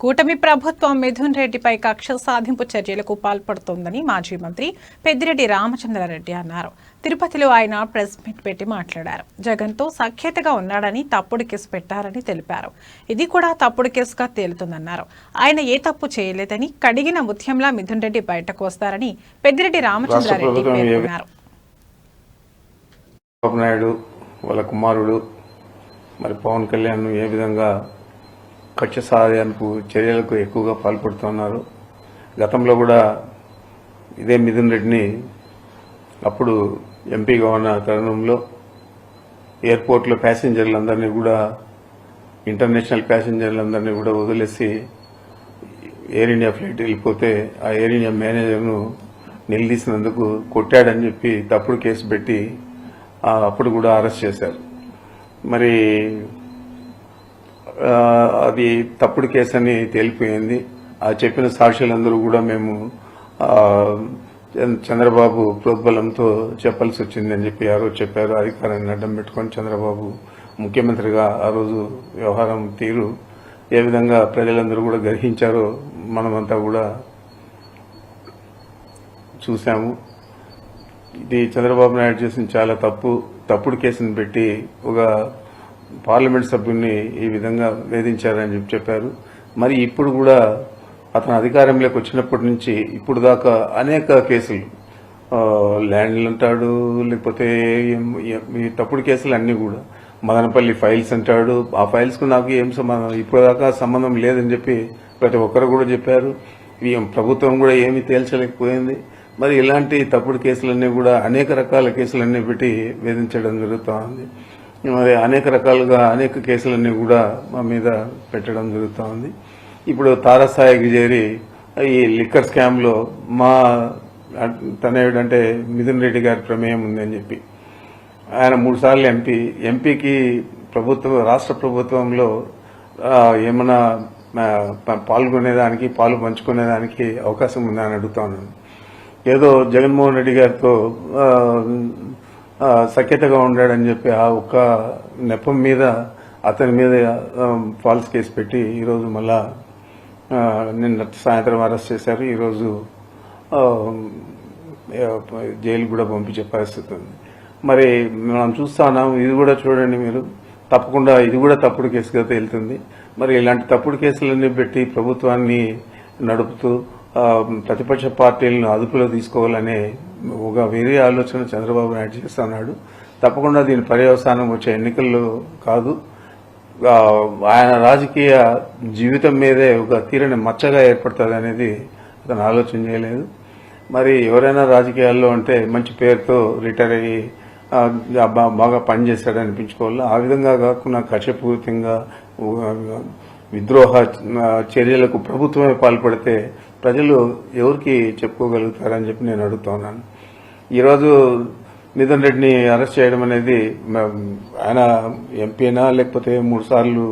కూటమి ప్రభుత్వం మిథున్ రెడ్డిపై కక్ష సాధింపు చర్యలకు పాల్పడుతోందని మాజీ మంత్రి పెద్దిరెడ్డి రామచంద్రారెడ్డి అన్నారు. తిరుపతిలో ఆయన ప్రెస్ మీట్ పెట్టి మాట్లాడారు. జగన్తో సఖ్యతగా ఉన్నాడని తప్పుడు కేసు పెట్టారని తెలిపారు. ఇది కూడా తప్పుడు కేసుగా తేలుతుందన్నారు. ఆయన ఏ తప్పు చేయలేదని, కడిగిన ముత్యంలా మిథున్ రెడ్డి బయటకు వస్తారని పెద్దిరెడ్డి రామచంద్రారెడ్డి పేర్కొన్నారు. నాయుడు వాళ్ళ కుమారుడు మరి పవన్ కళ్యాణ్ ఏ విధంగా కక్ష సాధనకు చర్యలకు ఎక్కువగా పాల్పడుతున్నారు. గతంలో కూడా ఇదే మిథున్ రెడ్డిని అప్పుడు ఎంపీగా ఉన్న తరుణంలో ఎయిర్పోర్ట్లో ప్యాసింజర్లందరినీ కూడా, ఇంటర్నేషనల్ ప్యాసింజర్లందరినీ కూడా వదిలేసి ఎయిర్ ఇండియా ఫ్లైట్ వెళ్ళిపోతే ఆ ఎయిర్ ఇండియా మేనేజర్ను నిలదీసినందుకు కొట్టాడని చెప్పి తప్పుడు కేసు పెట్టి అప్పుడు కూడా అరెస్ట్ చేశారు. మరి అది తప్పుడు కేసు అని తేలిపోయింది. ఆ చెప్పిన సాక్షులందరూ కూడా మేము చంద్రబాబు ప్రోద్బలంతో చెప్పాల్సి వచ్చింది అని చెప్పి ఆ రోజు చెప్పారు. అధికారాన్ని అడ్డం పెట్టుకొని చంద్రబాబు ముఖ్యమంత్రిగా ఆ రోజు వ్యవహారం తీరు ఏ విధంగా ప్రజలందరూ కూడా గ్రహించారో మనమంతా కూడా చూశాము. ఇది చంద్రబాబు నాయుడు చేసిన చాలా తప్పుడు కేసును పెట్టి ఒక పార్లమెంట్ సభ్యుడిని ఈ విధంగా వేధించారని చెప్పారు. మరి ఇప్పుడు కూడా అతను అధికారంలోకి వచ్చినప్పటి నుంచి ఇప్పుడు దాకా అనేక కేసులు, ల్యాండ్లు అంటాడు, లేకపోతే ఈ తప్పుడు కేసులు అన్నీ కూడా, మదనపల్లి ఫైల్స్ అంటాడు. ఆ ఫైల్స్కు నాకు ఏం సంబంధం, ఇప్పుడు దాకా సంబంధం లేదని చెప్పి ప్రతి ఒక్కరు కూడా చెప్పారు. ప్రభుత్వం కూడా ఏమీ తేల్చలేకపోయింది. మరి ఇలాంటి తప్పుడు కేసులన్నీ కూడా అనేక రకాల కేసులన్నీ పెట్టి వేధించడం జరుగుతూ ఉంది. మరి అనేక రకాలుగా అనేక కేసులన్నీ కూడా మా మీద పెట్టడం జరుగుతూ ఉంది. ఇప్పుడు తారస్థాయికి చేరి ఈ లిక్కర్ స్కామ్లో మా తనయుడంటే మిథున్ రెడ్డి గారి ప్రమేయం ఉందని చెప్పి ఆయన 3 సార్లు ఎంపీకి రాష్ట్ర ప్రభుత్వంలో ఏమైనా పాల్గొనేదానికి, పాలు పంచుకునేదానికి అవకాశం ఉందని అడుగుతా ఉన్నాను. ఏదో జగన్మోహన్ రెడ్డి గారితో సఖ్యతగా ఉండాడని చెప్పి ఆ ఒక్క నెపం మీద అతని మీద ఫాల్స్ కేసు పెట్టి ఈరోజు మళ్ళా నిన్న సాయంత్రం అరెస్ట్ చేశారు. ఈరోజు జైలు కూడా పంపించే పరిస్థితి ఉంది. మరి మనం చూస్తా ఉన్నాం. ఇది కూడా చూడండి మీరు, తప్పకుండా ఇది కూడా తప్పుడు కేసుగా తేలుతుంది. మరి ఇలాంటి తప్పుడు కేసులన్నీ పెట్టి ప్రభుత్వాన్ని నడుపుతూ ప్రతిపక్ష పార్టీలను అదుపులో తీసుకోవాలనే ఒక వేరే ఆలోచన చంద్రబాబు నాయుడు చేస్తున్నాడు. తప్పకుండా దీని పర్యవసానం వచ్చే ఎన్నికల్లో కాదు, ఆయన రాజకీయ జీవితం మీదే ఒక తీరని మచ్చగా ఏర్పడుతుంది అనేది అతను ఆలోచన చేయలేదు. మరి ఎవరైనా రాజకీయాల్లో అంటే మంచి పేరుతో రిటైర్ అయ్యి బాగా పనిచేస్తాడని అనిపించుకోవాలి. ఆ విధంగా కాకుండా కక్షపూరితంగా విద్రోహ చర్యలకు ప్రభుత్వమే పాల్పడితే ప్రజలు ఎవరికి చెప్పుకోగలుగుతారని చెప్పి నేను అడుగుతున్నాను. ఈరోజు మిథున్ రెడ్డిని అరెస్ట్ చేయడం అనేది, ఆయన ఎంపీనా లేకపోతే 3 సార్లు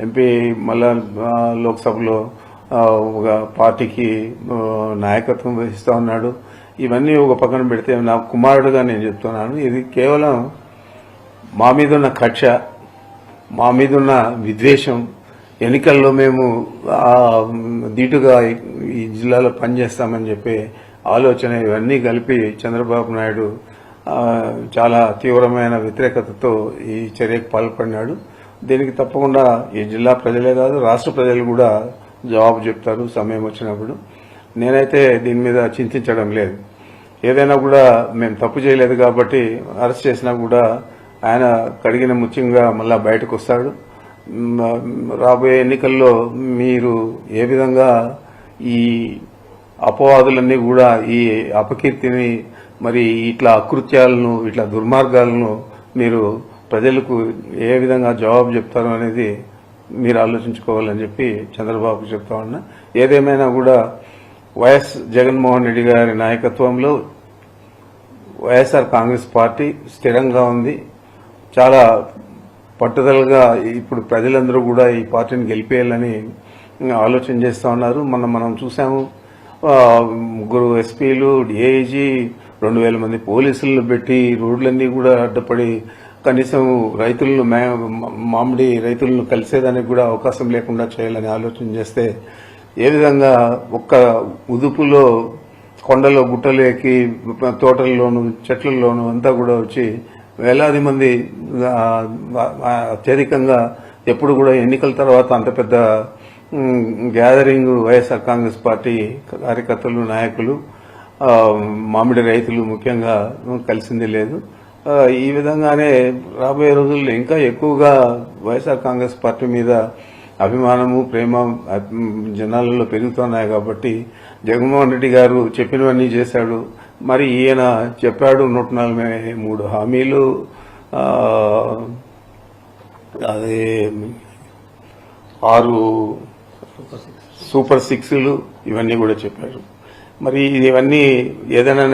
ఎంపీ, మళ్ళా లోక్సభలో ఒక పార్టీకి నాయకత్వం వహిస్తూ ఉన్నాడు. ఇవన్నీ ఒక పక్కన పెడితే నా కుమారుడుగా నేను చెప్తున్నాను, ఇది కేవలం మా మీదున్న కక్ష, మా మీదున్న విద్వేషం, ఎన్నికల్లో మేము ధీటుగా ఈ జిల్లాలో పనిచేస్తామని చెప్పి ఆలోచన, ఇవన్నీ కలిపి చంద్రబాబు నాయుడు చాలా తీవ్రమైన వ్యతిరేకతతో ఈ చర్యకు పాల్పడినాడు. దీనికి తప్పకుండా ఈ జిల్లా ప్రజలే కాదు, రాష్ట్ర ప్రజలు కూడా జవాబు చెప్తారు సమయం వచ్చినప్పుడు. నేనైతే దీని మీద చింతించడం లేదు. ఏదైనా కూడా మేము తప్పు చేయలేదు కాబట్టి అరెస్ట్ చేసినా కూడా ఆయన కడిగిన ముత్యంగా మళ్ళా బయటకు వస్తాడు. రాబోయే ఎన్నికల్లో మీరు ఏ విధంగా ఈ అపవాదులన్నీ కూడా, ఈ అపకీర్తిని, మరి ఇట్లా అకృత్యాలను, ఇట్లా దుర్మార్గాలను మీరు ప్రజలకు ఏ విధంగా జవాబు చెప్తారో అనేది మీరు ఆలోచించుకోవాలని చెప్పి చంద్రబాబు చెప్తా ఉన్నా. ఏదేమైనా కూడా వైఎస్ జగన్మోహన్ రెడ్డి గారి నాయకత్వంలో వైఎస్ఆర్ కాంగ్రెస్ పార్టీ స్థిరంగా ఉంది. చాలా పట్టుదలగా ఇప్పుడు ప్రజలందరూ కూడా ఈ పార్టీని గెలిపేయాలని ఆలోచన చేస్తూ ఉన్నారు. మనం చూసాము, 3 ఎస్పీలు, డిఐజీ, 2000 మంది పోలీసులను పెట్టి రోడ్లన్నీ కూడా అడ్డపడి కనీసం రైతులను మామిడి రైతులను కలిసేదానికి కూడా అవకాశం లేకుండా చేయాలని ఆలోచన చేస్తే ఏ విధంగా ఒక్క ఉదుపులో కొండలో గుట్టలు ఎక్కి తోటల్లోనూ చెట్లలోనూ అంతా కూడా వచ్చి వేలాది మంది అత్యధికంగా ఎప్పుడు కూడా ఎన్నికల తర్వాత అంత పెద్ద గ్యాదరింగ్ వైఎస్ఆర్ కాంగ్రెస్ పార్టీ కార్యకర్తలు నాయకులు మామిడి రైతులు ముఖ్యంగా కలిసింది లేదు. ఈ విధంగానే రాబోయే రోజుల్లో ఇంకా ఎక్కువగా వైఎస్ఆర్ కాంగ్రెస్ పార్టీ మీద అభిమానము ప్రేమ జనాలలో పెరుగుతున్నాయి. కాబట్టి జగన్మోహన్ రెడ్డి గారు చెప్పినవన్నీ చేశాడు. మరి ఈయన చెప్పాడు 143 హామీలు, అదే 6 సూపర్ 6లు ఇవన్నీ కూడా చెప్పారు. మరి ఇవన్నీ ఏదైనా